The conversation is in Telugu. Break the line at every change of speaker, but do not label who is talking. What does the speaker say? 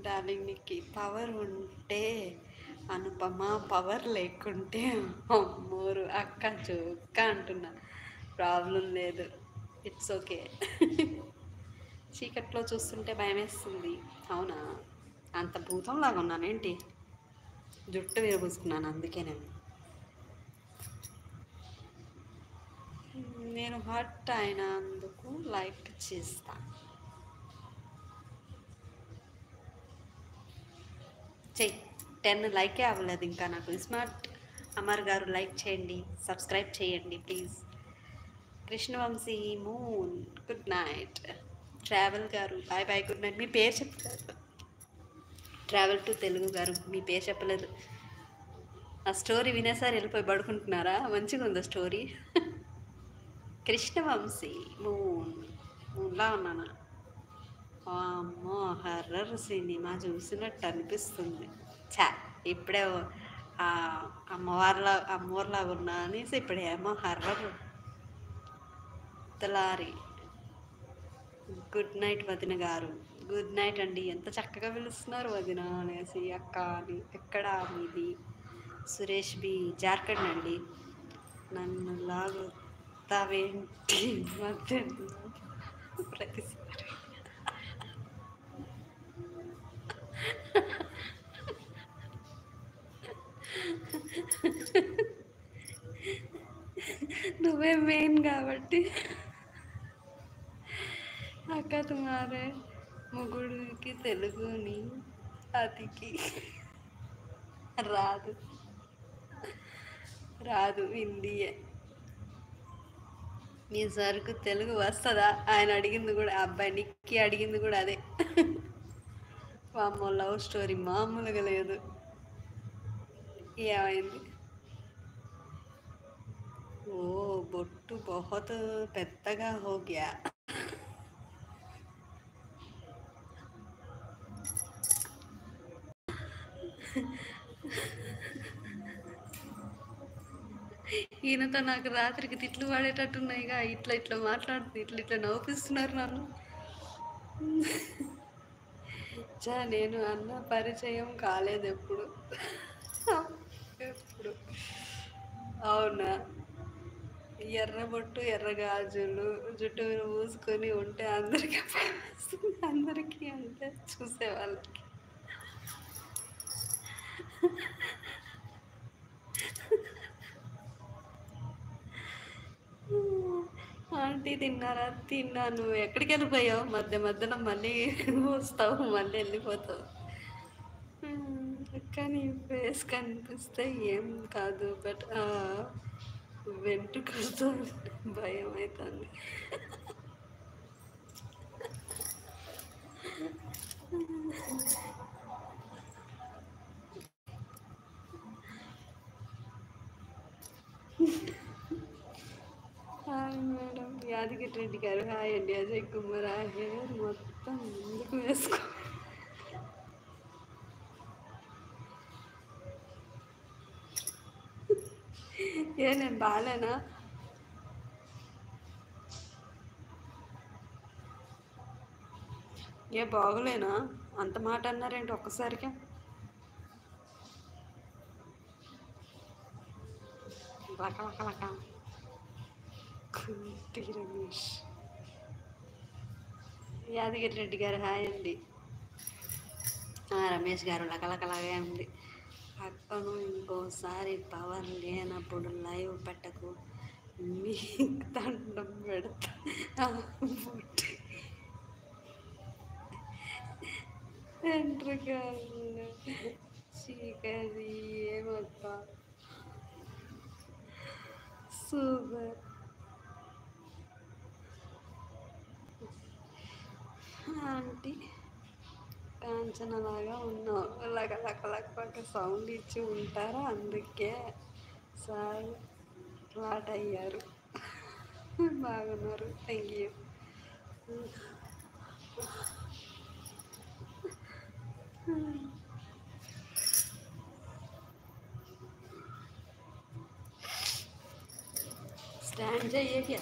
డార్లింగ్ నీకు పవర్ ఉంటే అనుపమ, పవర్ లేకుంటే అమ్మోరు అక్క చొక్క అంటున్నా. ప్రాబ్లం లేదు, ఇట్స్ ఓకే. చీకట్లో చూస్తుంటే భయమేస్తుంది. అవునా? అంత భూతంలాగా ఉన్నానేంటి? జుట్టు విరబూసుకున్నాను అందుకే నేను హర్ట్ అయినందుకు లైక్ చేస్తా. చెయ్యి. 10 లైకే అవ్వలేదు ఇంకా నాకు. స్మార్ట్ అమర్ గారు లైక్ చేయండి, సబ్స్క్రైబ్ చేయండి please. Krishna Vamsi moon good night. Travel గారు బాయ్ బాయ్ గుడ్ నైట్. మీ పేరు చెప్పలేదు. ట్రావెల్ టు తెలుగు గారు మీ పేరు చెప్పలేదు. ఆ స్టోరీ వినేసారి వెళ్ళిపోయి పడుకుంటున్నారా? మంచిగా ఉందా స్టోరీ? కృష్ణవంశీ మూన్ మూన్లా ఉన్నాను. అమ్మో, హర్రర్ సినిమా చూసినట్టు అనిపిస్తుంది. చా, ఇప్పుడే ఆ అమ్మవారిలాగా ఉన్నా అనేసి ఇప్పుడేమో హర్రర్. తలారి గుడ్ నైట్ వదిన గారు. గుడ్ నైట్ అండి. ఎంత చక్కగా పిలుస్తున్నారు వదిన అనేసి, అక్క అని. ఎక్కడ మీది? సురేష్ బి జార్ఖండ్ అండి. నన్ను లాగుతావేంటి మధ్యలో ప్రతిసారి? నువ్వే మెయిన్ కాబట్టి అక్క తుమారే మొగుడికి తెలుగుని అతికి రాదు, రాదు హిందీయే. మీ సరుకు తెలుగు వస్తుందా? ఆయన అడిగింది కూడా, అబ్బాయి నిక్కి అడిగింది కూడా అదే. వామ్మో, లవ్ స్టోరీ మామూలుగా లేదు. ఏమైంది? ఓ, బొట్టు బహుత్ పెద్దగా హోగ్యా. ఈయనతో నాకు రాత్రికి తిట్లు పడేటట్టున్నాయిగా. ఇట్లా ఇట్లా మాట్లాడుతుంది, ఇట్లా ఇట్లా నవ్విస్తున్నారు నన్ను. నేను అన్న పరిచయం కాలేదు ఎప్పుడు. ఎప్పుడు? అవునా? ఎర్రబొట్టు, ఎర్ర గాజులు, జుట్టు మూసుకొని ఉంటే అందరికీ వస్తుంది. అందరికీ అంటే చూసేవాళ్ళకి. ఆంటీ తిన్నారా? తిన్నాను. ఎక్కడికి వెళ్ళిపోయావు? మధ్య మధ్యలో మళ్ళీ వస్తావు, మళ్ళీ వెళ్ళిపోతావు. కానీ ఫేస్ కనిపిస్తే ఏం కాదు, బట్ వెంట్రుకలతో భయం అవుతుంది. Hi madam. యాదగిరి రెడ్డి గారు హాయ్ అండి. అజయ్ కుమార్ ఆ హెయిర్ మొత్తం ముందుకు వేసుకో. ఏ నేను బాగాలేనా? ఏ బాగోలేనా? అంత మాట అన్నారేంటి ఒక్కసారిగా? లక లక లక. కుంటి రమేష్. యాదగిరి రెడ్డి గారు హాయ్ అండి. రమేష్ గారు లకలకలాగే ఉంది. అక్కను ఇంకోసారి పవర్ లేనప్పుడు లైవ్ పెట్టకు, మీ దండం పెడతా. బుట్టి వెంట్రుకలు చీకటి ఏమబ్బా. Super aunty. కాంచనలాగా ఉన్నావు. లక లక లక లక సౌండ్ ఇచ్చి ఉంటారా, అందుకే సార్ ఫ్లాట్ అయ్యారు. బాగున్నారు, థ్యాంక్ యూ. స్టాండ్ చెయ్యకి